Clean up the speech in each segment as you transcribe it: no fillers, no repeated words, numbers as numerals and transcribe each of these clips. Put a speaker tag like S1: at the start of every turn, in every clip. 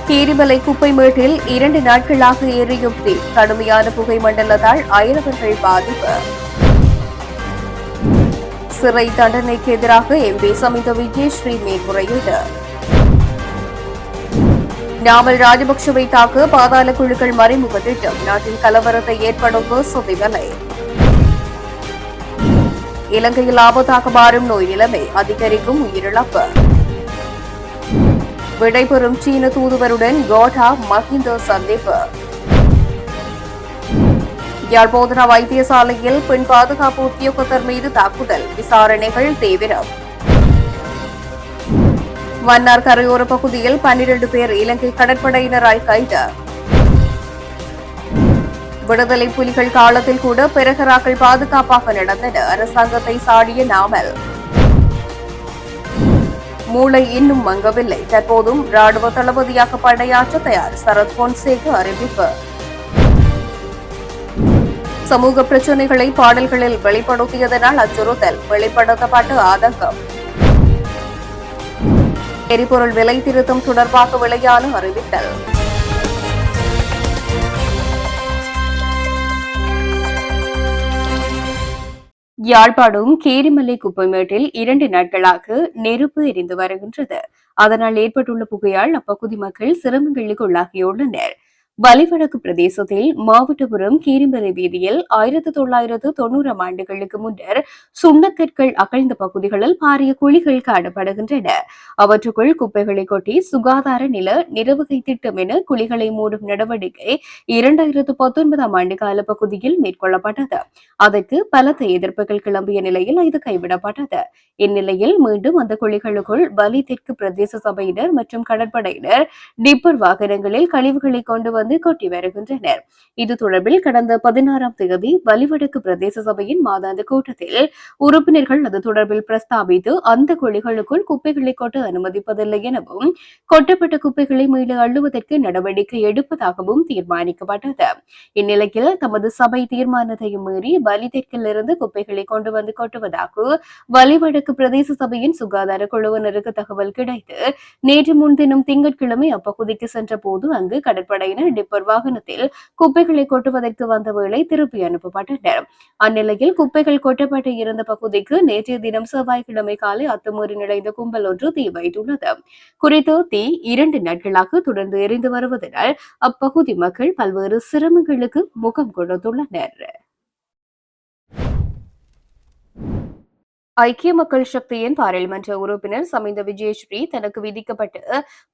S1: கீரிமலை குப்பை மேட்டில் 2 நாட்களாக எரியும் தீ, கடுமையான புகை மண்டலத்தால் அயலவர்கள் பாதிப்பு. சிறை தண்டனைக்கு எதிராக எம்பி சமித விஜயஸ்ரீ மேல்முறையீடு. நாமல் ராஜபக்சவை தாக்க பாதாள குழுக்கள் மறைமுக திட்டம், நாட்டில் கலவரத்தை ஏற்படுத்த சுதிவலை. இலங்கையில் ஆபத்தாக மாறும் நோய் நிலைமை, அதிகரிக்கும் உயிரிழப்பு. விடைபெறும் சீன தூதுவருடன் கோட்டா மஹிந்த சந்திப்பு. யாழ்ப்பாண வைத்தியசாலையில் பெண் பாதுகாப்பு உத்தியோகத்தர் மீது தாக்குதல், விசாரணைகள் தீவிரம். மன்னார் கரையோர பகுதியில் 12 பேர் இலங்கை கடற்படையினரால் கைது. விடுதலை புலிகள் காலத்தில் கூட பெரகராக்கள் பாதுகாப்பாக நடந்தனர், அரசாங்கத்தை சாடிய நாமல். மூளை இன்னும் மங்கவில்லை, தற்போதும் ராணுவ தளபதியாக படையாற்ற தயார், சரத் பொன்சேக அறிவிப்பு. சமூக பிரச்சினைகளை பாடல்களில் வெளிப்படுத்தியதனால் அச்சுறுத்தல், வெளிப்படுத்தப்பட்ட ஆதங்கம். எரிபொருள் விலை திருத்தம் தொடர்பாக வெளியான அறிவித்தல். யாழ்ப்பாணம் கீரிமலை குப்பைமேட்டில் 2 நாட்களாக நெருப்பு எரிந்து வருகின்றது. அதனால் ஏற்பட்டுள்ள புகையால் அப்பகுதி மக்கள் சிரமங்களுக்கு உள்ளாகியுள்ளனர். வலிவடக்கு பிரதேசத்தில் மாவட்டபுரம் கீரிமலை வீதியில் 1990ஆம் ஆண்டுகளுக்கு முன்னர் சுண்ணக்கற்கள் அகழ்ந்த பகுதிகளில் பாரிய குழிகள் காணப்படுகின்றன. அவற்றுக்குள் குப்பைகளை கொட்டி சுகாதார நில நிர்வகை திட்டம் என குழிகளை மூடும் நடவடிக்கை 2019ஆம் ஆண்டு கால பகுதியில் மேற்கொள்ளப்பட்டது. அதற்கு பலத்த எதிர்ப்புகள் கிளம்பிய நிலையில் இது கைவிடப்பட்டது. இந்நிலையில் மீண்டும் அந்த குழிகளுக்குள் வலி தெற்கு பிரதேச சபையினர் மற்றும் கடற்படையினர் டிப்பர் வாகனங்களில் கழிவுகளை கொண்டு வந்து கொட்டி வருகின்றனர். இது தொடர்பில் கடந்த 16ஆம் தேதி வலிவடக்கு பிரதேச சபையின் மாதாந்த கூட்டத்தில் உறுப்பினர்கள் அது தொடர்பில் பிரஸ்தாபித்து அந்த குழிகளுக்குள் குப்பைகளை கொட்ட அனுமதிப்பதில்லை எனவும் கொட்டப்பட்ட குப்பைகளை மீள அள்ளுவதற்கு நடவடிக்கை எடுப்பதாகவும் தீர்மானிக்கப்பட்டது. இந்நிலையில் தமது சபை தீர்மானத்தையும் மீறி வலி தெற்கிலிருந்து குப்பைகளை கொண்டு வந்து கொட்டுவதாக வலிவடக்கு பிரதேச சபையின் சுகாதார குழுவினருக்கு தகவல் கிடைத்து நேற்று முன்தினம் திங்கட்கிழமை அப்பகுதிக்கு சென்ற போது அங்கு கடற்படையினர் டிப்பர் வாகனத்தில் குப்பைகளை கொட்டுவதற்கு வந்த வேளை திருப்பி அனுப்பப்பட்டனர். அந்நிலையில் குப்பைகள் கொட்டப்பட்டு இருந்த பகுதிக்கு நேற்றைய தினம் செவ்வாய்க்கிழமை காலை அத்துமீறி நுழைந்த கும்பல் ஒன்று தீ வைத்துள்ளது. குறித்த தீ 2 நாட்களாக தொடர்ந்து எரிந்து வருவதனால் அப்பகுதி மக்கள் பல்வேறு சிரமங்களுக்கு முகம் கொடுத்துள்ளனர். ஐக்கிய மக்கள் சக்தியின் பாராளுமன்ற உறுப்பினர் சமிந்த விஜயஸ்ரீ தனக்கு விதிக்கப்பட்ட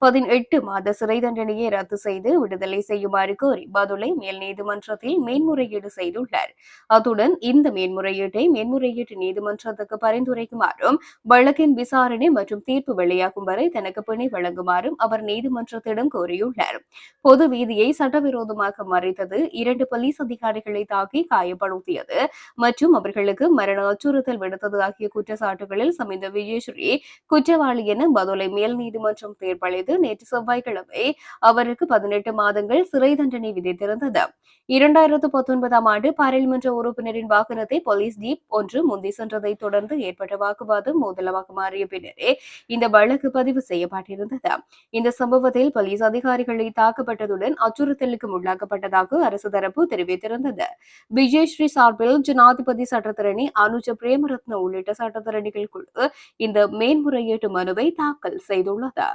S1: 18 மாத சிறை தண்டனையை ரத்து செய்து விடுதலை செய்யுமாறு கோரி பதுளை மேல் நீதிமன்றத்தில் மேன்முறையீடு செய்துள்ளார். அத்துடன் இந்த மேன்முறையீட்டை மேன்முறையீட்டு நீதிமன்றத்துக்கு பரிந்துரைக்குமாறும் வழக்கின் விசாரணை மற்றும் தீர்ப்பு வெளியாகும் வரை தனக்கு பிணை வழங்குமாறும் அவர் நீதிமன்றத்திடம் கோரியுள்ளார். பொது வீதியை சட்டவிரோதமாக மறைத்தது, 2 போலீஸ் அதிகாரிகளை தாக்கி காயப்படுத்தியது மற்றும் அவர்களுக்கு மரண அச்சுறுத்தல் விடுத்தது ஆகிய குற்றச்சாட்டுகளில் சமிந்த விஜயஸ்ரீ குற்றவாளி என பதுளை மேல் நீதிமன்றம் தீர்ப்பளித்து நேற்று செவ்வாய்க்கிழமை அவருக்கு 18 மாதங்கள் சிறை தண்டனை விதித்திருந்தது. 2019ஆம் ஆண்டு பாராளுமன்ற உறுப்பினரின் வாகனத்தை போலீஸ் ஜீப் ஒன்று முந்தி சென்றதை தொடர்ந்து ஏற்பட்ட வாக்குவாதம் மோதலாக மாறிய பின்னரே இந்த வழக்கு பதிவு செய்யப்பட்டிருந்தது. இந்த சம்பவத்தில் போலீஸ் அதிகாரிகளை தாக்கப்பட்டதுடன் அச்சுறுத்தலுக்கு உள்ளாக்கப்பட்டதாக அரசு தரப்பு தெரிவித்திருந்தது. விஜயஸ்ரீ சார்பில் ஜனாதிபதி சட்டத்தரணி அனுஜ பிரேமரத்ன உள்ளிட்ட சட்டத்தரணிகள் குழு இந்த மேன்முறையீட்டு மனுவை தாக்கல் செய்துள்ளது.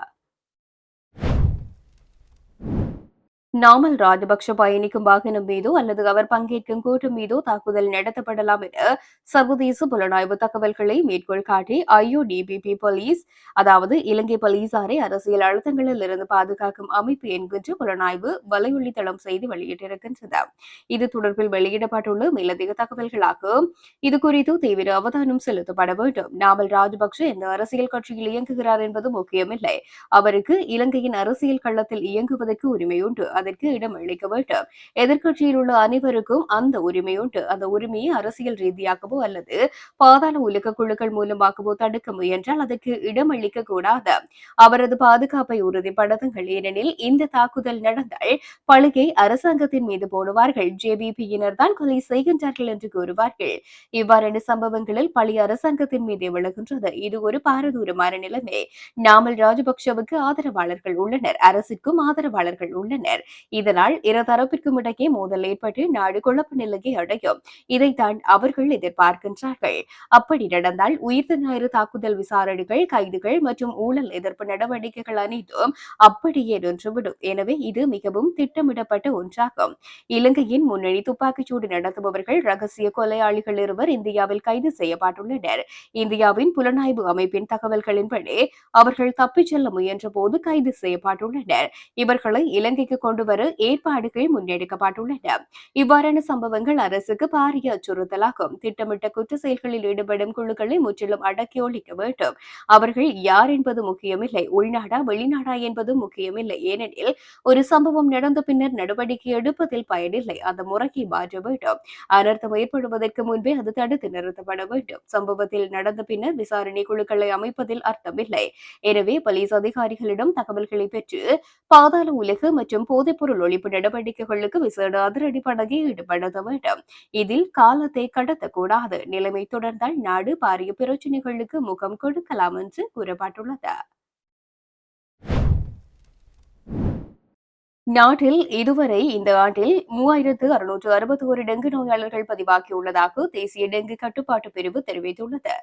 S1: நாமல் ராஜபக்ஷ பயணிக்கும் வாகனம் மீதோ அல்லது அவர் பங்கேற்கும் கூட்டம் மீதோ தாக்குதல் நடத்தப்படலாம் என சர்வதேச புலனாய்வு தகவல்களை மேற்கோள் காட்டி IODPP போலீஸ், அதாவது இலங்கை போலீசாரை அரசியல் அழுத்தங்களில் இருந்து பாதுகாக்கும் அமைப்பு என்கின்ற புலனாய்வு வலையொலித்தளம் செய்தி வெளியிட்டிருக்கின்றது. இது தொடர்பில் வெளியிடப்பட்டுள்ள மேலதிக தகவல்களாக இதுகுறித்து தீவிர அவதானம் செலுத்தப்பட வேண்டும். நாமல் ராஜபக்ஷ எந்த அரசியல் கட்சியில் இயங்குகிறார் என்பது முக்கியமில்லை. அவருக்கு இலங்கையின் அரசியல் களத்தில் இயங்குவதற்கு உரிமை உண்டு. அதற்கு இடம் அளிக்க வேண்டும். எதிர்க்கட்சியில் உள்ள அனைவருக்கும் அந்த உரிமை உண்டு. அந்த உரிமையை அரசியல் ரீதியாகவோ அல்லது பாதாள உலக குழுக்கள் மூலமாகவோ தடுக்க முயன்றால் அதற்கு இடம் அளிக்க கூடாது. அவரது பாதுகாப்பை உறுதிப்படுத்துங்கள். ஏனெனில் இந்த தாக்குதல் நடந்தால் பழியை அரசாங்கத்தின் மீது போடுவார்கள். ஜேவிபியினர் தான் கொலை செய்கின்றார்கள் என்று கூறுவார்கள். இவ்வாறான சம்பவங்களில் பழி அரசாங்கத்தின் மீதே விழுகின்றது. இது ஒரு பாரதூரமான நிலைமை. நாமல் ராஜபக்சவுக்கு ஆதரவாளர்கள் உள்ளனர், அரசுக்கும் ஆதரவாளர்கள் உள்ளனர். இதனால் இரு தரப்பிற்கும் இடையே மோதல் ஏற்பட்டு நாடு குழப்ப நிலையை அடையும். இதைத்தான் அவர்கள் எதிர்பார்க்கின்றார்கள். அப்படி நடந்தால் உயிர்த்த ஞாயிறு தாக்குதல் விசாரணைகள், கைதுகள் மற்றும் ஊழல் எதிர்ப்பு நடவடிக்கைகள் அனைத்தும் அப்படியே நின்றுவிடும். எனவே இது மிகவும் திட்டமிடப்பட்ட ஒன்றாகும். இலங்கையின் முன்னணி துப்பாக்கிச்சூடு நடத்துபவர்கள் ரகசிய கொலையாளிகள் இருவர் இந்தியாவில் கைது செய்யப்பட்டுள்ளனர். இந்தியாவின் புலனாய்வு அமைப்பின் தகவல்களின்படி அவர்கள் தப்பிச் செல்ல முயன்ற போது கைது செய்யப்பட்டுள்ளனர். இவர்களை இலங்கைக்கு கொண்டுவர ஏற்பாடுகள் முன்னெடுக்கப்பட்டுள்ளன. இவ்வாறான சம்பவங்கள் அரசுக்கு பாரிய அச்சுறுத்தலாகும். திட்டமிட்ட குற்ற செயல்களில் ஈடுபடும் குழுக்களை முற்றிலும் அடக்கி ஒழிக்க வேண்டும். அவர்கள் யார் என்பது முக்கியமில்லை, உள்நாடா வெளிநாடா என்பது முக்கியமில்லை. ஏனெனில் ஒரு சம்பவம் நடந்த பின்னர் நடவடிக்கை எடுப்பதில் பயனில்லை. அந்த முறையை மாற்ற வேண்டும். அனர்த்தம் ஏற்படுவதற்கு முன்பே அது தடுத்து நிறுத்தப்பட வேண்டும். சம்பவத்தில் நடந்த பின்னர் விசாரணை குழுக்களை அமைப்பதில் அர்த்தமில்லை. எனவே போலீஸ் அதிகாரிகளிடம் தகவல்களை பெற்று பாதாள உலகு மற்றும் போதைப்பொருள் ஒழிப்பு நடவடிக்கைகளுக்கு விசேட அதிரடிப்படையை ஈடுபடுத்த வேண்டும். இதில் காலத்தை கடத்தக்கூடாது. நிலைமை தொடர்ந்தால் நாடு பாரிய பிரச்சினைகளுக்கு முகம் கொடுக்கலாம் என்று கூறப்பட்டுள்ளது. நாட்டில் இதுவரை இந்த ஆண்டில் 3661 டெங்கு நோயாளர்கள் பதிவாகியுள்ளதாக தேசிய டெங்கு கட்டுப்பாட்டு பிரிவு தெரிவித்துள்ளது.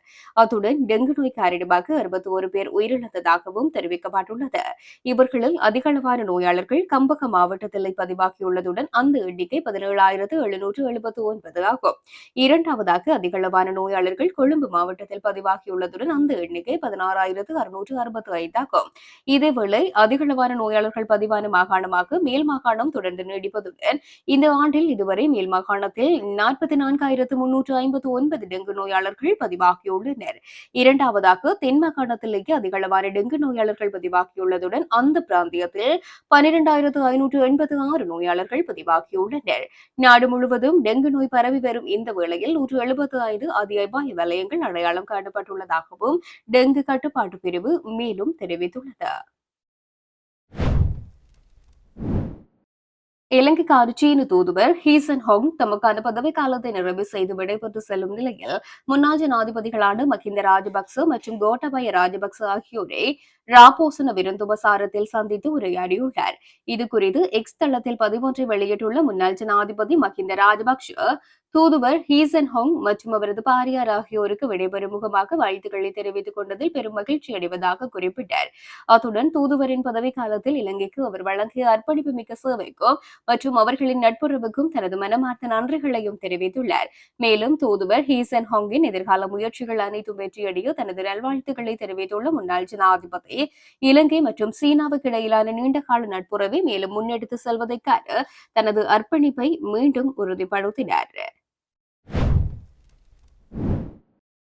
S1: அத்துடன் டெங்கு நோய் காரணமாக 61 பேர் உயிரிழந்ததாகவும் தெரிவிக்கப்பட்டுள்ளது. இவர்களில் அதிகளவான நோயாளர்கள் கம்பக மாவட்டத்தில் பதிவாகியுள்ளதுடன் அந்த எண்ணிக்கை 17,779 ஆகும். இரண்டாவதாக அதிகளவான நோயாளர்கள் கொழும்பு மாவட்டத்தில் பதிவாகியுள்ளதுடன் அந்த எண்ணிக்கை 16,665 ஆகும். இதேவேளை அதிகளவான நோயாளர்கள் பதிவான மாகாணமாக மேல் மாகாணம் தொடர்ந்து நீடிப்பதுடன் இந்த ஆண்டில் இதுவரை மேல் மாகாணத்தில் 44,359 டெங்கு நோயாளர்கள் பதிவாகியுள்ளனர். இரண்டாவதாக தென் மாகாணத்திலேயே அதிகளவான டெங்கு நோயாளர்கள் பதிவாகியுள்ளதுடன் அந்த பிராந்தியத்தில் 12,586 நோயாளர்கள் பதிவாகியுள்ளனர். நாடு முழுவதும் டெங்கு நோய் பரவி வரும் இந்த வேளையில் 175 அதிஅபாய வலயங்கள் அடையாளம் காணப்பட்டுள்ளதாகவும் டெங்கு கட்டுப்பாட்டு பிரிவு மேலும் தெரிவித்துள்ளது. இலங்கைக்கான சீன தூதுவர் ஹீசன் ஹோங் தமக்கான பதவிக்காலத்தை நிறைவு செய்து விடைபெற்று செல்லும் நிலையில் முன்னாள் ஜனாதிபதிகளான மஹிந்த ராஜபக்ச மற்றும் கோட்டாபய ராஜபக்ச ஆகியோரை ராபோசன விருந்துபசாரத்தில் சந்தித்து உரையாடியுள்ளார். இதுகுறித்து எக்ஸ் தளத்தில் பதிவொன்றை வெளியிட்டுள்ள முன்னாள் ஜனாதிபதி மஹிந்த ராஜபக்ஷ தூதுவர் ஹீசன் ஹோங் மற்றும் அவரது பாரியார் ஆகியோருக்கு விடைபெறும் முகமாக வாழ்த்துக்களை தெரிவித்துக் கொண்டதில் பெரும் மகிழ்ச்சி அடைவதாக குறிப்பிட்டார். அத்துடன் தூதுவரின் பதவிக்காலத்தில் இலங்கைக்கு அவர் வழங்கிய அர்ப்பணிப்பு மிக்க சேவைக்கும் மற்றும் அவர்களின் நட்புறவுக்கும் தனது மனமார்ந்த நன்றிகளையும் தெரிவித்துள்ளார். மேலும் தூதுவர் ஹீசன் ஹோங்கின் எதிர்கால முயற்சிகள் அனைத்தும் வெற்றியடைய தனது நல்வாழ்த்துக்களை தெரிவித்துள்ள முன்னாள் ஜனாதிபதி இலங்கை மற்றும் சீனாவுக்கு இடையிலான நீண்டகால நட்புறவை மேலும் முன்னெடுத்து செல்வதற்கான தனது அர்ப்பணிப்பை மீண்டும் உறுதிப்படுத்தினார்.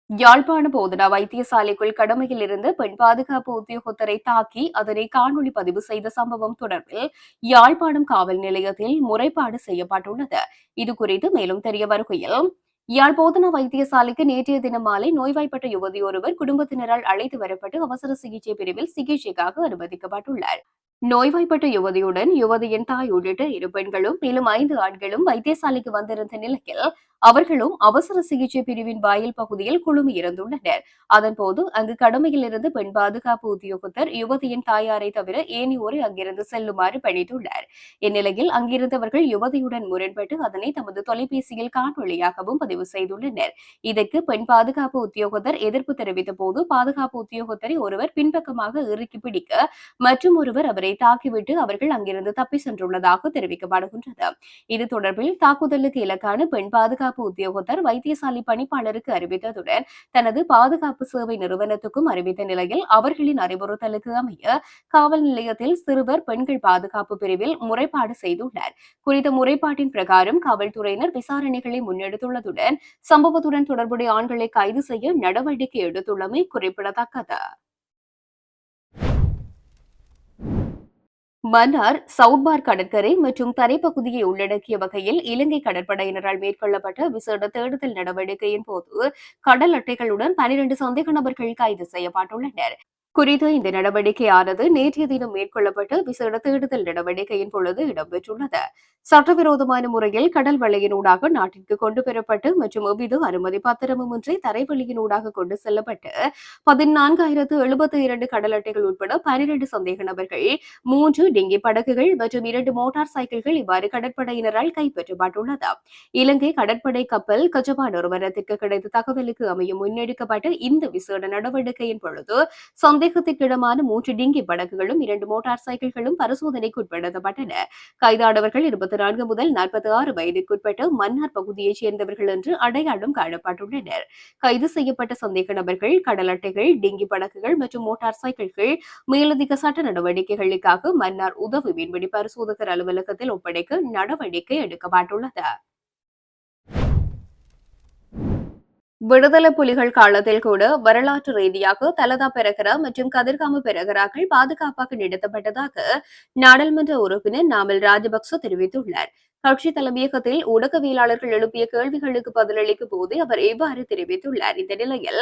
S1: யாழ்ப்பாண போதனா வைத்தியசாலைக்குள் கடமையில் இருந்த பெண் பாதுகாப்பு உத்தியோகத்தரை தாக்கி அதனை காணொலி பதிவு செய்த சம்பவம் தொடர்பில் யாழ்ப்பாணம் காவல் நிலையத்தில் முறைப்பாடு செய்யப்பட்டுள்ளது. இதுகுறித்து மேலும் தெரிய வருகையில் யாழ் போதனா வைத்தியசாலைக்கு நேற்றைய தினம் மாலை நோய்வாய்ப்பட்ட யுவதி ஒருவர் குடும்பத்தினரால் அழைத்து வரப்பட்டு அவசர சிகிச்சை பிரிவில் சிகிச்சைக்காக அனுமதிக்கப்பட்டுள்ளார். நோய்வாய்ப்பட்ட யுவதியுடன் யுவதியின் தாய் உள்ளிட்ட இரு பெண்களும் மேலும் 5 ஆண்களும் வைத்தியசாலைக்கு வந்திருந்த நிலையில் அவர்களும் அவசர சிகிச்சை பிரிவின் வாயில் பகுதியில் குழுமி இறந்துள்ளனர். அதன்போது அங்கு கடமையில் இருந்து பெண் பாதுகாப்பு உத்தியோகத்தர் யுவதியின் தாயாரை தவிர ஏனையோரை அங்கிருந்து செல்லுமாறு பணித்துள்ளார். இந்நிலையில் அங்கிருந்தவர்கள் யுவதியுடன் முரண்பட்டு அதனை தமது தொலைபேசியில் காணொலியாகவும் பதிவு செய்துள்ளனர். இதற்கு பெண் பாதுகாப்பு உத்தியோகத்தர் எதிர்ப்பு தெரிவித்த போது பாதுகாப்பு உத்தியோகத்தரை ஒருவர் பின்பக்கமாக இறுக்கி பிடிக்க மற்றும் ஒருவர் அவரை தாக்கிவிட்டு அவர்கள் அங்கிருந்து தப்பி சென்றுள்ளதாக தெரிவிக்கப்படுகின்றது. இது தொடர்பில் தாக்குதலுக்கு இலக்கான பெண் பாதுகாப்பு உத்தியோகத்தர் வைத்தியசாலை பணிப்பாளருக்கு அறிவித்ததுடன் தனது பாதுகாப்பு சேவை நிறுவனத்துக்கும் அறிவித்த நிலையில் அவர்களின் அறிவுறுத்தலுக்கு அமைய காவல் நிலையத்தில் சிறுவர் பெண்கள் பாதுகாப்பு பிரிவில் முறைப்பாடு செய்துள்ளார். குறித்த முறைப்பாட்டின் பிரகாரம் காவல்துறையினர் விசாரணைகளை முன்னெடுத்துள்ளதுடன் சம்பவத்துடன் தொடர்புடைய ஆண்களை கைது செய்ய நடவடிக்கை எடுத்துள்ளமை குறிப்பிடத்தக்கது. மன்னார் சவுட்பார் கடற்கரை மற்றும் தரைப்பகுதியை உள்ளடக்கிய வகையில் இலங்கை கடற்படையினரால் மேற்கொள்ளப்பட்ட விசேட தேடுதல் நடவடிக்கையின் போது கடல் அட்டைகளுடன் 12 சந்தேக நபர்கள் கைது செய்யப்பட்டுள்ளனர். குறித்த இந்த நடவடிக்கையானது நேற்றைய தினம் மேற்கொள்ளப்பட்ட விசேட தேடுதல் நடவடிக்கையின் பொழுது இடம்பெற்றுள்ளது. சட்டவிரோதமான முறையில் கடல் வலையினூடாக நாட்டிற்கு கொண்டு வரப்பட்டு மற்றும் எவ்வித அனுமதி பத்திரமுமின்றி தரைவழியினூடாக கொண்டு செல்லப்பட்டு 14,072 கடல் அட்டைகள் உட்பட 12 சந்தேக நபர்கள், 3 டிங்கி படகுகள் மற்றும் 2 மோட்டார் சைக்கிள்கள் இவ்வாறு கடற்படையினரால் கைப்பற்றப்பட்டுள்ளது. இலங்கை கடற்படை கப்பல் கஜபா நிறுவனத்திற்கு கிடைத்த தகவலுக்கு அமைய முன்னெடுக்கப்பட்ட இந்த விசேட நடவடிக்கையின் பொழுது சந்தேகத்திற்கிடமான 3 டிங்கி படகுகளும் 2 மோட்டார் சைக்கிள்களும் பரிசோதனைக்கு உட்படுத்தப்பட்டன. கைதானவர்கள் 24 முதல் 46 வயதிற்குட்பட்ட மன்னார் பகுதியைச் சேர்ந்தவர்கள் என்று அடையாளம் காணப்பட்டுள்ளனர். கைது செய்யப்பட்ட சந்தேக நபர்கள் கடல் அட்டைகள், டிங்கி படகுகள் மற்றும் மோட்டார் சைக்கிள்கள் மேலதிக சட்ட நடவடிக்கைகளுக்காக மன்னார் உதவி மீன்பிடி பரிசோதகர் அலுவலகத்தில் ஒப்படைக்க நடவடிக்கை எடுக்கப்பட்டுள்ளது. விடுதலை புலிகள் காலத்தில் கூட வரலாற்று ரீதியாக தலதா பெரகரா மற்றும் கதிர்காம பெரகராக்கள் பாதுகாப்பாக நிறுத்தப்பட்டதாக நாடாளுமன்ற உறுப்பினர் நாமல் ராஜபக்ச தெரிவித்துள்ளார். கட்சி தலைமையகத்தில் ஊடகவியலாளர்கள் எழுப்பிய கேள்விகளுக்கு பதிலளிக்கும் போதே அவர் இவ்வாறு தெரிவித்துள்ளார். இந்த நிலையில்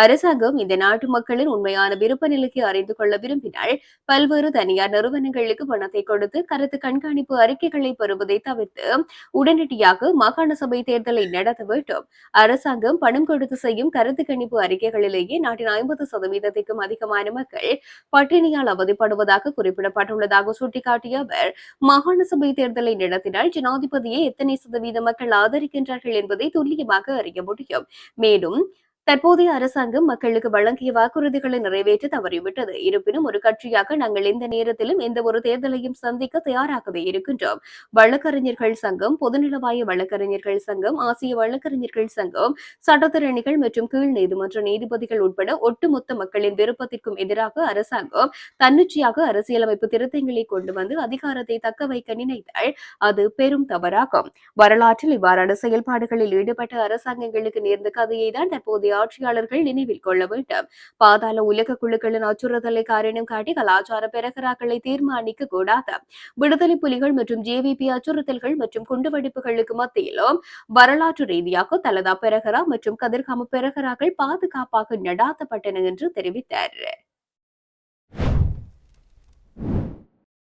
S1: அரசாங்கம் இந்த நாட்டு மக்களின் உண்மையான விருப்ப நிலைக்கு அறிந்து கொள்ள விரும்பினால் பல்வேறு தனியார் நிறுவனங்களுக்கு பணத்தை கொடுத்து கருத்து கண்காணிப்பு அறிக்கைகளை பெறுவதை தவிர்த்து உடனடியாக மாகாண சபை தேர்தலை நடத்த வேண்டும். அரசாங்கம் பணம் கொடுத்து செய்யும் கருத்து கணிப்பு அறிக்கைகளிலேயே நாட்டின் 50%க்கும் அதிகமான மக்கள் பட்டினியால் அவதிப்படுவதாக குறிப்பிடப்பட்டுள்ளதாக சுட்டிக்காட்டிய அவர், மாகாண சபை தேர்தலை நடத்தினால் ஜனாதிபதியை எத்தனை சதவீத மக்கள் ஆதரிக்கின்றார்கள் என்பதை துல்லியமாக அறிய முடியும். மேலும் தற்போதைய அரசாங்கம் மக்களுக்கு வழங்கிய வாக்குறுதிகளை நிறைவேற்ற தவறிவிட்டது. இருப்பினும் ஒரு கட்சியாக நாங்கள் எந்த நேரத்திலும் எந்த ஒரு தேர்தலையும் சந்திக்க தயாராகவே இருக்கின்றோம். வழக்கறிஞர்கள் சங்கம், பொதுநலவாய வழக்கறிஞர்கள் சங்கம், ஆசிய வழக்கறிஞர்கள் சங்கம், சட்டத்திறனிகள் மற்றும் கீழ் நீதிமன்ற நீதிபதிகள் உட்பட ஒட்டுமொத்த மக்களின் விருப்பத்திற்கும் எதிராக அரசாங்கம் தன்னிச்சையாக அரசியலமைப்பு திருத்தங்களை கொண்டு வந்து அதிகாரத்தை தக்க வைக்க நினைத்தால் அது பெரும் தவறாகும். வரலாற்றில் இவ்வாறான செயல்பாடுகளில் ஈடுபட்ட அரசாங்கங்களுக்கு நேர்ந்த கதையை தான் தற்போதைய ஆட்சியாளர்கள் நினைவில் கொள்ள வேண்டும். பாதாள உலக குழுக்களின் அச்சுறுத்தலை காரணம் காட்டி கலாச்சார பெரகராக்களை தீர்மானிக்க கூடாது. விடுதலை புலிகள் மற்றும் ஜேவிபி அச்சுறுத்தல்கள் மற்றும் குண்டுவெடிப்புகளுக்கு மத்தியிலும் வரலாற்று ரீதியாக தலதா பெரகரா மற்றும் கதிர்காம பெரகராக்கள் பாதுகாப்பாக நடாத்தப்பட்டன என்று தெரிவித்தார்.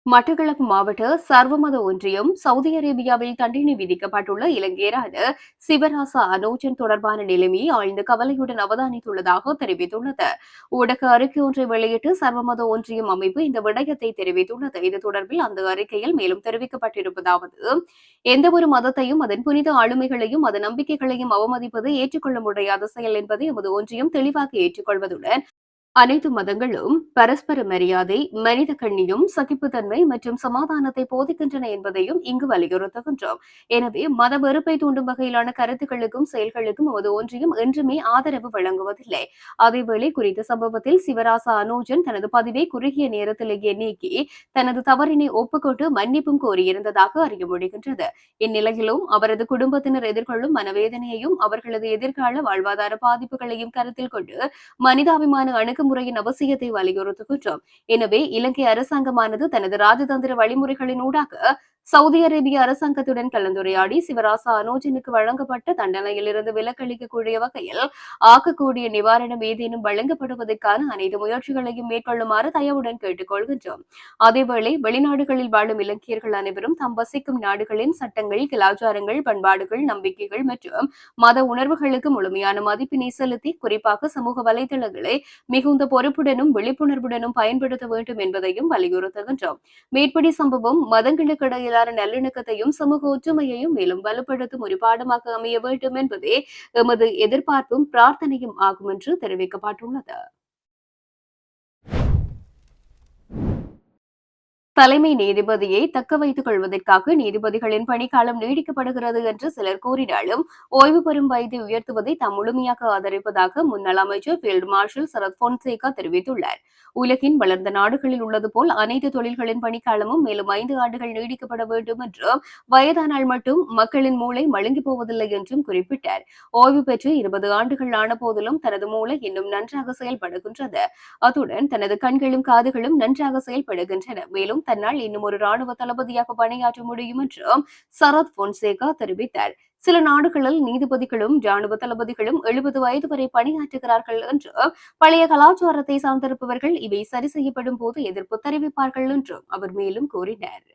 S1: மட்டக்களப்பு மாவட்ட சர்வமத ஒன்றியம் சவுதி அரேபியாவில் தண்டனை விதிக்கப்பட்டுள்ள இலங்கையரான சிவராசா அனோஜன் தொடர்பான நிலைமையை ஆழ்ந்த கவலையுடன் அவதானித்துள்ளதாக தெரிவித்துள்ளது. ஊடக அறிக்கை ஒன்றை வெளியிட்டு சர்வமத ஒன்றியம் அமைப்பு இந்த விடயத்தை தெரிவித்துள்ளது. இது தொடர்பில் அந்த அறிக்கையில் மேலும் தெரிவிக்கப்பட்டிருப்பதாவது, எந்தவொரு மதத்தையும் அதன் புனித ஆளுமைகளையும் அதன் நம்பிக்கைகளையும் அவமதிப்பது ஏற்றுக்கொள்ள முடியாத செயல் என்பதை எமது ஒன்றியம் தெளிவாக ஏற்றுக்கொள்வதுடன் அனைத்து மதங்களும் பரஸ்பர மரியாதை, மனித கண்ணியம், சகிப்புத்தன்மை மற்றும் சமாதானத்தை போதிக்கின்றன என்பதையும் இங்கு வலியுறுத்துகின்றோம். எனவே மத வெறுப்பை தூண்டும் வகையிலான கருத்துக்களுக்கும் செயல்களுக்கும் நமது ஒன்றியம் என்றுமே ஆதரவு வழங்குவதில்லை. அதேவேளை குறித்த சம்பவத்தில் சிவராசா அனோஜன் தனது பதிவை குறுகிய நேரத்திலேயே நீக்கி தனது தவறினை ஒப்புக்கொண்டு மன்னிப்பும் கோரியிருந்ததாக அறிய முடிகின்றது. இந்நிலையிலும் அவரது குடும்பத்தினர் எதிர்கொள்ளும் மனவேதனையையும் அவர்களது எதிர்கால வாழ்வாதார பாதிப்புகளையும் கருத்தில் கொண்டு மனிதாபிமான அணுகுமுறையின் அவசியத்தை வலியுறுத்துகின்றோம். எனவே இலங்கை அரசாங்கமானது தனது ராஜதந்திர வழிமுறைகளின் ஊடாக சவுதி அரேபிய அரசாங்கத்துடன் கலந்துரையாடி சிவராசா அனோஜனுக்கு வழங்கப்பட்ட தண்டனையிலிருந்து விலக்களிக்கக்கூடிய வகையில் ஆக்கக்கூடிய நிவாரணம் ஏதேனும் வழங்கப்படுவதற்கான அனைத்து முயற்சிகளையும் மேற்கொள்ளுமாறு தயவுடன் கேட்டுக் கொள்கின்றோம். அதேவேளை வெளிநாடுகளில் வாழும் இலங்கையர்கள் அனைவரும் தாம் வசிக்கும் நாடுகளின் சட்டங்கள், கலாச்சாரங்கள், பண்பாடுகள், நம்பிக்கைகள் மற்றும் மத உணர்வுகளுக்கு முழுமையான மதிப்பினை செலுத்தி குறிப்பாக சமூக வலைதளங்களை மிகுந்த பொறுப்புடனும் விழிப்புணர்வுடனும் பயன்படுத்த வேண்டும் என்பதையும் வலியுறுத்துகின்றோம். மேற்படி சம்பவம் மதங்களுக்கு இடையிலான நல்லிணக்கத்தையும் சமூக ஒற்றுமையையும் மேலும் வலுப்படுத்தும் ஒரு பாடமாக அமைய வேண்டும் என்பதே எமது எதிர்பார்ப்பும் பிரார்த்தனையும் ஆகும் என்று தெரிவிக்கப்பட்டுள்ளது. தலைமை நீதிபதியை தக்க வைத்துக் கொள்வதற்காக நீதிபதிகளின் பணிக்காலம் நீடிக்கப்படுகிறது என்று சிலர் கூறினாலும் ஓய்வு பெறும் வயதை உயர்த்துவதை தாம் முழுமையாக ஆதரிப்பதாக முன்னாள் அமைச்சர் பீல்டு மார்ஷல் சரத் பொன்சேகா தெரிவித்துள்ளார். உலகின் வளர்ந்த நாடுகளில் உள்ளது போல் அனைத்து தொழில்களின் பணிக்காலமும் மேலும் 5 ஆண்டுகள் நீடிக்கப்பட வேண்டும் என்றும், வயதானால் மட்டும் மக்களின் மூளை மழுங்கி போவதில்லை என்றும் குறிப்பிட்டார். ஓய்வு பெற்று 20 ஆண்டுகள் ஆன போதிலும் தனது மூளை இன்னும் நன்றாக செயல்படுகின்றது. அத்துடன் தனது கண்களும் காதுகளும் நன்றாக செயல்படுகின்றன. மேலும் தன்னால் இன்னும் ஒரு ராணுவ தளபதியாக பணியாற்ற முடியும் என்றும் சரத் பொன்சேகா தெரிவித்தார். சில நாடுகளில் நீதிபதிகளும் ராணுவ தளபதிகளும் 70 வயது வரை பணியாற்றுகிறார்கள் என்றும் பழைய கலாச்சாரத்தை சார்ந்திருப்பவர்கள் இவை சரி செய்யப்படும் போது எதிர்ப்பு தெரிவிப்பார்கள் என்றும் அவர் மேலும் கூறினார்.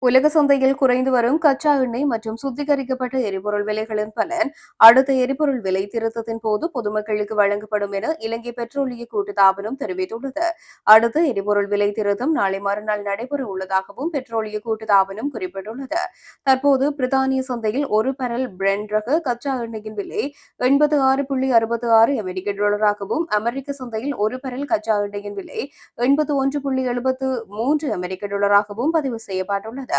S1: உலக சந்தையில் குறைந்து வரும் கச்சா எண்ணெய் மற்றும் சுத்திகரிக்கப்பட்ட எரிபொருள் விலைகளின் பலன் அடுத்த எரிபொருள் விலை திருத்தத்தின் போது பொதுமக்களுக்கு வழங்கப்படும் என இலங்கை பெட்ரோலிய கூட்டுத்தாபனம் தெரிவித்துள்ளது. அடுத்த எரிபொருள் விலை திருத்தம் நாளை மறுநாள் நடைபெற உள்ளதாகவும் பெட்ரோலிய கூட்டுத்தாபனம் குறிப்பிட்டுள்ளது. தற்போது பிரித்தானிய சந்தையில் ஒரு பரல் பிரெண்ட் ரக கச்சா எண்ணெயின் விலை 86.66 அமெரிக்க டாலராகவும், அமெரிக்க சந்தையில் ஒரு பரல் கச்சா எண்ணெயின் விலை 81.73 அமெரிக்க டாலராகவும் பதிவு செய்யப்பட்டுள்ளது.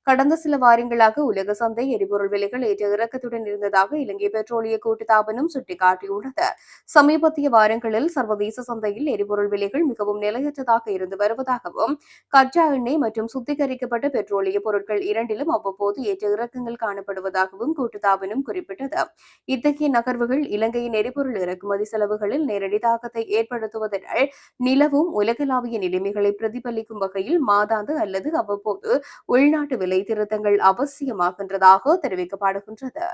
S1: கடந்த சில வாரங்களாக உலக சந்தை எரிபொருள் விலைகள் ஏற்ற இறக்கத்துடன் இருந்ததாக இலங்கை பெட்ரோலிய கூட்டுத்தாபனம் சுட்டிக்காட்டியுள்ளது. சமீபத்திய வாரங்களில் சர்வதேச சந்தையில் எரிபொருள் விலைகள் மிகவும் நிலையற்றதாக இருந்து வருவதாகவும், கச்சா எண்ணெய் மற்றும் சுத்திகரிக்கப்பட்ட பெட்ரோலிய பொருட்கள் இரண்டிலும் அவ்வப்போது ஏற்ற இறக்கங்கள் காணப்படுவதாகவும் கூட்டுத்தாபனம் குறிப்பிட்டது. இத்தகைய நகர்வுகள் இலங்கையின் எரிபொருள் இறக்குமதி செலவுகளில் நேரடி தாக்கத்தை ஏற்படுத்துவதனால் நிலவும் உலகளாவிய நிலைமைகளை பிரதிபலிக்கும் வகையில் மாதாந்து அல்லது அவ்வப்போது உள்நாட்டு விலை திருத்தங்கள் அவசியமாகின்றதாக தெரிவிக்கப்படுகின்றது.